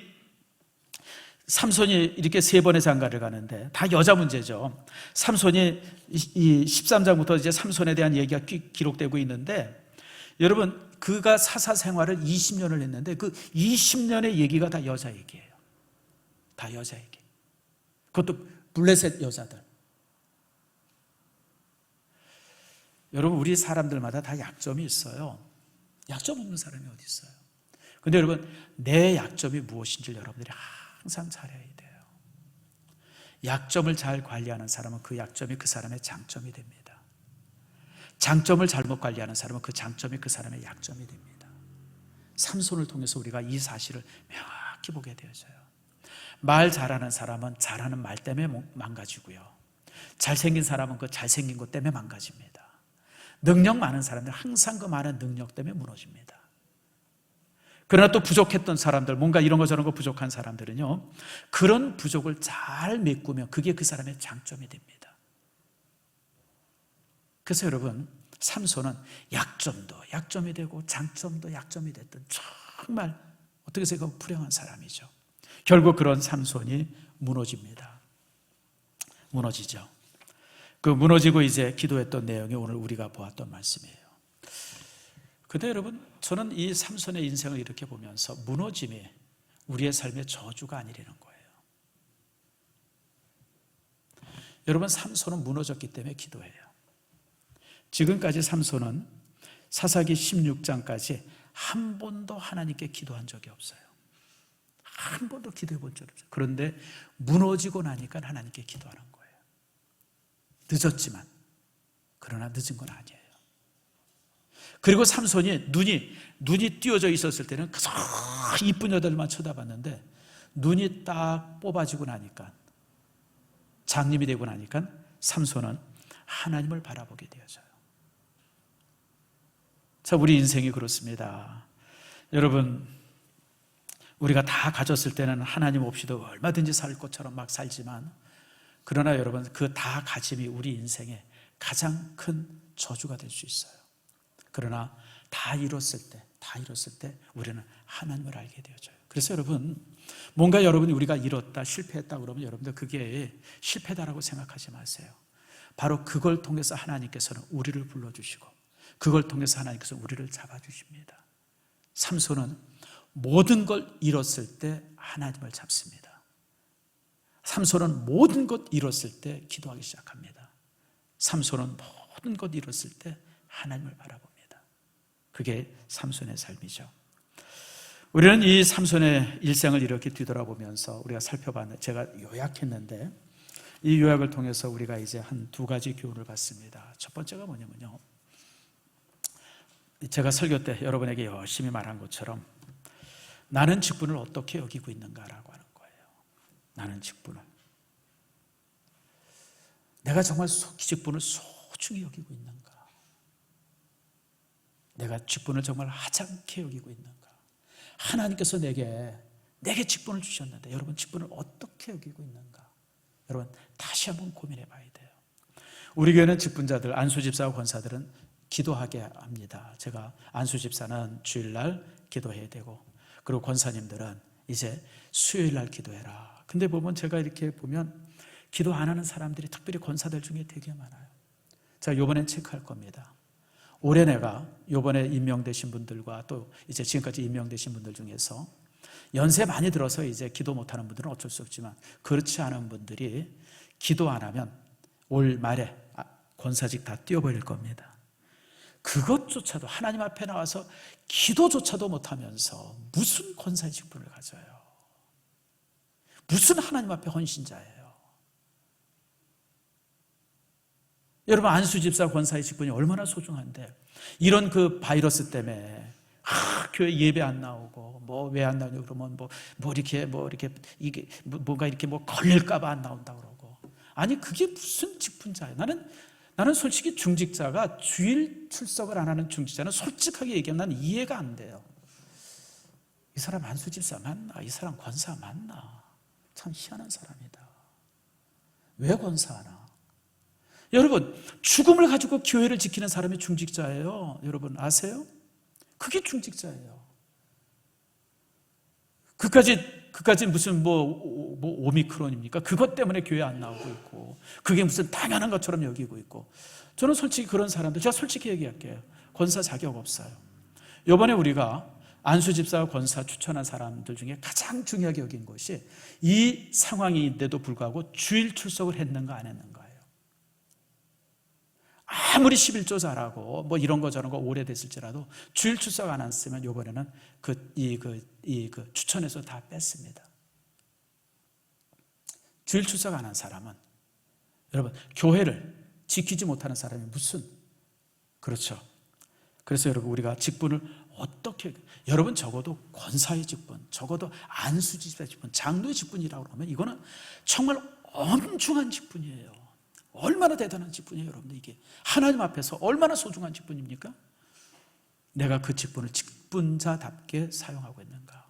삼손이 이렇게 3번의 장가를 가는데 다 여자 문제죠. 삼손이 이 13장부터 이제 삼손에 대한 얘기가 기록되고 있는데, 여러분 그가 사사 생활을 20년을 했는데 그 20년의 얘기가 다 여자 얘기예요. 다 여자 얘기. 그것도 블레셋 여자들. 여러분, 우리 사람들마다 다 약점이 있어요. 약점 없는 사람이 어디 있어요? 근데 여러분, 내 약점이 무엇인지 여러분들이 항상 잘해야 돼요. 약점을 잘 관리하는 사람은 그 약점이 그 사람의 장점이 됩니다. 장점을 잘못 관리하는 사람은 그 장점이 그 사람의 약점이 됩니다. 삼손을 통해서 우리가 이 사실을 명확히 보게 되어져요. 말 잘하는 사람은 잘하는 말 때문에 망가지고요, 잘생긴 사람은 그 잘생긴 것 때문에 망가집니다. 능력 많은 사람들 항상 그 많은 능력 때문에 무너집니다. 그러나 또 부족했던 사람들, 뭔가 이런 거 저런 거 부족한 사람들은요, 그런 부족을 잘 메꾸면 그게 그 사람의 장점이 됩니다. 그래서 여러분, 삼손은 약점도 약점이 되고 장점도 약점이 됐던 정말 어떻게 생각하면 불행한 사람이죠. 결국 그런 삼손이 무너집니다. 무너지죠. 그 무너지고 이제 기도했던 내용이 오늘 우리가 보았던 말씀이에요. 근데 여러분, 저는 이 삼손의 인생을 이렇게 보면서 무너짐이 우리의 삶의 저주가 아니라는 거예요. 여러분, 삼손은 무너졌기 때문에 기도해요. 지금까지 삼손은 사사기 16장까지 한 번도 하나님께 기도한 적이 없어요. 한 번도 기도해 본 적이 없어요. 그런데 무너지고 나니까 하나님께 기도하는 거예요. 늦었지만, 그러나 늦은 건 아니에요. 그리고 삼손이 눈이 띄어져 있었을 때는 그저 이쁜 여자들만 쳐다봤는데, 눈이 딱 뽑아지고 나니까, 장님이 되고 나니까 삼손은 하나님을 바라보게 되어져요. 자, 우리 인생이 그렇습니다. 여러분, 우리가 다 가졌을 때는 하나님 없이도 얼마든지 살 것처럼 막 살지만, 그러나 여러분, 그 다 가짐이 우리 인생의 가장 큰 저주가 될 수 있어요. 그러나 다 이뤘을 때 우리는 하나님을 알게 되어져요. 그래서 여러분, 뭔가 여러분이 우리가 이뤘다, 실패했다 그러면 여러분들 그게 실패다라고 생각하지 마세요. 바로 그걸 통해서 하나님께서는 우리를 불러주시고, 그걸 통해서 하나님께서 우리를 잡아주십니다. 삼손은 모든 걸 잃었을 때 하나님을 잡습니다. 삼손은 모든 것 잃었을 때 기도하기 시작합니다. 삼손은 모든 것 잃었을 때 하나님을 바라봅니다. 그게 삼손의 삶이죠. 우리는 이 삼손의 일생을 이렇게 뒤돌아보면서 우리가 살펴봤는데, 제가 요약했는데, 이 요약을 통해서 우리가 이제 한 두 가지 교훈을 받습니다. 첫 번째가 뭐냐면요, 제가 설교 때 여러분에게 열심히 말한 것처럼 나는 직분을 어떻게 여기고 있는가라고 하는 거예요. 나는 직분을, 내가 정말 직분을 소중히 여기고 있는가? 내가 직분을 정말 하찮게 여기고 있는가? 하나님께서 내게 직분을 주셨는데 여러분, 직분을 어떻게 여기고 있는가? 여러분, 다시 한번 고민해 봐야 돼요. 우리 교회는 직분자들, 안수집사와 권사들은 기도하게 합니다. 제가 안수집사는 주일날 기도해야 되고, 그리고 권사님들은 이제 수요일날 기도해라. 근데 보면 제가 이렇게 보면 기도 안 하는 사람들이 특별히 권사들 중에 되게 많아요. 자, 이번엔 체크할 겁니다. 올해 내가 이번에 임명되신 분들과 또 이제 지금까지 임명되신 분들 중에서 연세 많이 들어서 이제 기도 못하는 분들은 어쩔 수 없지만, 그렇지 않은 분들이 기도 안 하면 올 말에 권사직 다 띄워버릴 겁니다. 그것조차도 하나님 앞에 나와서 기도조차도 못하면서 무슨 권사의 직분을 가져요? 무슨 하나님 앞에 헌신자예요? 여러분, 안수집사 권사의 직분이 얼마나 소중한데, 이런 그 바이러스 때문에 교회 예배 안 나오고, 뭐 왜 안 나오냐 그러면 이렇게 이게 뭔가 이렇게 걸릴까봐 안 나온다 그러고, 아니 그게 무슨 직분자예요? 나는 솔직히 중직자가 주일 출석을 안 하는 중직자는 솔직하게 얘기하면 난 이해가 안 돼요. 이 사람 안수집사 맞나? 이 사람 권사 맞나? 참 희한한 사람이다. 왜 권사하나? 여러분, 죽음을 가지고 교회를 지키는 사람이 중직자예요. 여러분 아세요? 그게 중직자예요. 그까지 무슨 오미크론입니까? 그것 때문에 교회 안 나오고 있고, 그게 무슨 당연한 것처럼 여기고 있고. 저는 솔직히 그런 사람들, 제가 솔직히 얘기할게요. 권사 자격 없어요. 이번에 우리가 안수집사와 권사 추천한 사람들 중에 가장 중요하게 여긴 것이 이 상황인데도 불구하고 주일 출석을 했는가 안 했는가예요. 아무리 11조 잘하고 이런 거 저런 거 오래됐을지라도 주일 출석 안 했으면 이번에는 그 추천해서 다 뺐습니다. 주일 출석 안 한 사람은, 여러분, 교회를 지키지 못하는 사람이 무슨, 그렇죠. 그래서 여러분, 우리가 직분을 어떻게, 여러분 적어도 권사의 직분, 적어도 안수집사의 직분, 장로의 직분이라고 그러면 이거는 정말 엄중한 직분이에요. 얼마나 대단한 직분이에요, 여러분들. 이게 하나님 앞에서 얼마나 소중한 직분입니까? 내가 그 직분을 직분자답게 사용하고 있는가?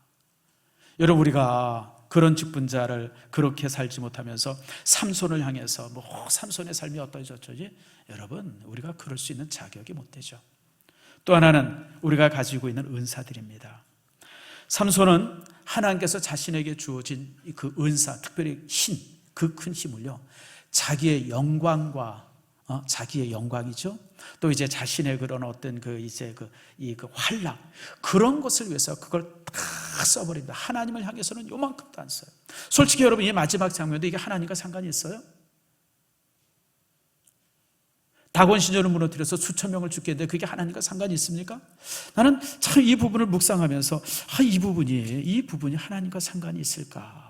여러분, 우리가 그런 직분자를 그렇게 살지 못하면서 삼손을 향해서 삼손의 삶이 어떠해졌지? 여러분, 우리가 그럴 수 있는 자격이 못 되죠. 또 하나는 우리가 가지고 있는 은사들입니다. 삼손은 하나님께서 자신에게 주어진 그 은사, 특별히 그 큰 힘을요, 자기의 영광과 자기의 영광이죠. 또 이제 자신의 그런 어떤 이 활락, 그런 것을 위해서 그걸 다 써버립니다. 하나님을 향해서는 요만큼도 안 써요. 솔직히 여러분, 이 마지막 장면도 이게 하나님과 상관이 있어요? 다곤 신전을 무너뜨려서 수천 명을 죽게 했는데 그게 하나님과 상관이 있습니까? 나는 참 이 부분을 묵상하면서 이 부분이 하나님과 상관이 있을까?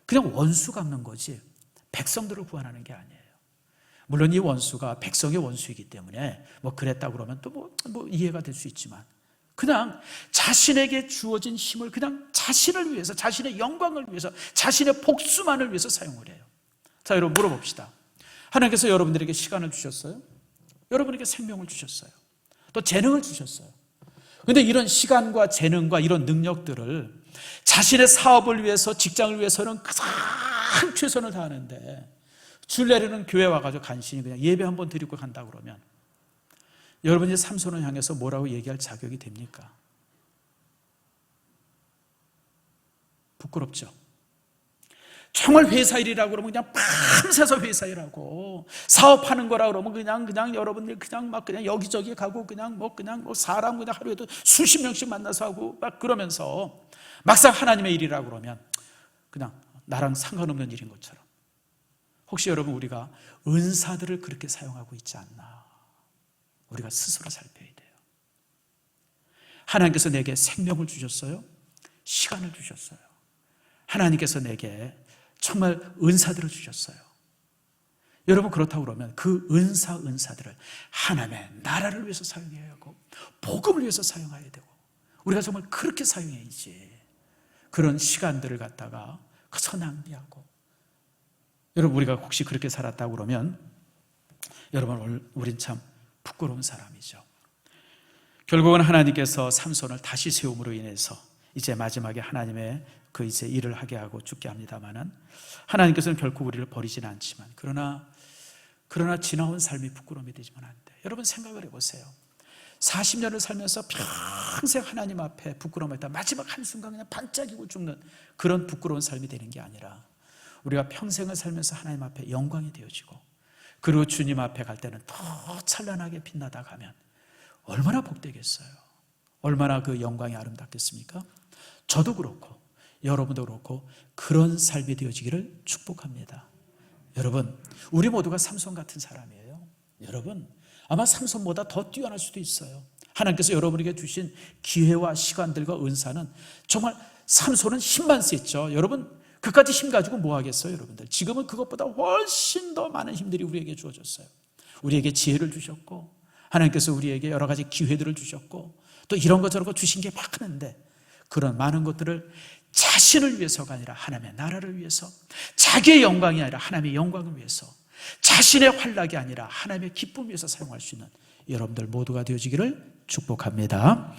그냥 원수 갚는 거지 백성들을 구원하는 게 아니에요. 물론 이 원수가 백성의 원수이기 때문에 그랬다고 그러면 또 이해가 될 수 있지만, 그냥 자신에게 주어진 힘을 그냥 자신을 위해서, 자신의 영광을 위해서, 자신의 복수만을 위해서 사용을 해요. 자, 여러분 물어봅시다. 하나님께서 여러분들에게 시간을 주셨어요. 여러분에게 생명을 주셨어요. 또 재능을 주셨어요. 그런데 이런 시간과 재능과 이런 능력들을 자신의 사업을 위해서, 직장을 위해서는 가장 최선을 다하는데 주일날에는 교회 와가지고 간신히 그냥 예배 한번 드리고 간다 그러면 여러분이 삼손을 향해서 뭐라고 얘기할 자격이 됩니까? 부끄럽죠. 정말 회사 일이라고 그러면 그냥 밤새서 회사 일하고, 사업하는 거라 그러면 그냥 여러분들 그냥 여기저기 가고 그냥 사람 그냥 하루에도 수십 명씩 만나서 하고 그러면서 막상 하나님의 일이라고 그러면 그냥 나랑 상관없는 일인 것처럼. 혹시 여러분, 우리가 은사들을 그렇게 사용하고 있지 않나? 우리가 스스로 살펴야 돼요. 하나님께서 내게 생명을 주셨어요. 시간을 주셨어요. 하나님께서 내게 정말 은사들을 주셨어요. 여러분, 그렇다고 그러면 그 은사들을 하나님의 나라를 위해서 사용해야 하고 복음을 위해서 사용해야 되고, 우리가 정말 그렇게 사용해야지 그런 시간들을 갖다가 그저 낭비하고. 여러분, 우리가 혹시 그렇게 살았다고 그러면 여러분, 우린 참 부끄러운 사람이죠. 결국은 하나님께서 삼손을 다시 세움으로 인해서 이제 마지막에 하나님의 이제 일을 하게 하고 죽게 합니다만은, 하나님께서는 결코 우리를 버리지는 않지만, 그러나 지나온 삶이 부끄러움이 되지만 안 돼. 여러분, 생각을 해보세요. 40년을 살면서 평생 하나님 앞에 부끄러움했다 마지막 한순간 그냥 반짝이고 죽는 그런 부끄러운 삶이 되는 게 아니라, 우리가 평생을 살면서 하나님 앞에 영광이 되어지고, 그리고 주님 앞에 갈 때는 더 찬란하게 빛나다 가면 얼마나 복되겠어요. 얼마나 그 영광이 아름답겠습니까? 저도 그렇고 여러분도 그렇고 그런 삶이 되어지기를 축복합니다. 여러분, 우리 모두가 삼손 같은 사람이에요. 여러분, 아마 삼손보다 더 뛰어날 수도 있어요. 하나님께서 여러분에게 주신 기회와 시간들과 은사는, 정말 삼손은 힘만 셌죠. 여러분, 그까지 힘 가지고 뭐 하겠어요, 여러분들? 지금은 그것보다 훨씬 더 많은 힘들이 우리에게 주어졌어요. 우리에게 지혜를 주셨고, 하나님께서 우리에게 여러 가지 기회들을 주셨고, 또 이런 것 저런 거 주신 게 많은데, 그런 많은 것들을 자신을 위해서가 아니라 하나님의 나라를 위해서, 자기의 영광이 아니라 하나님의 영광을 위해서, 자신의 활락이 아니라 하나님의 기쁨을 위해서 사용할 수 있는 여러분들 모두가 되어지기를 축복합니다.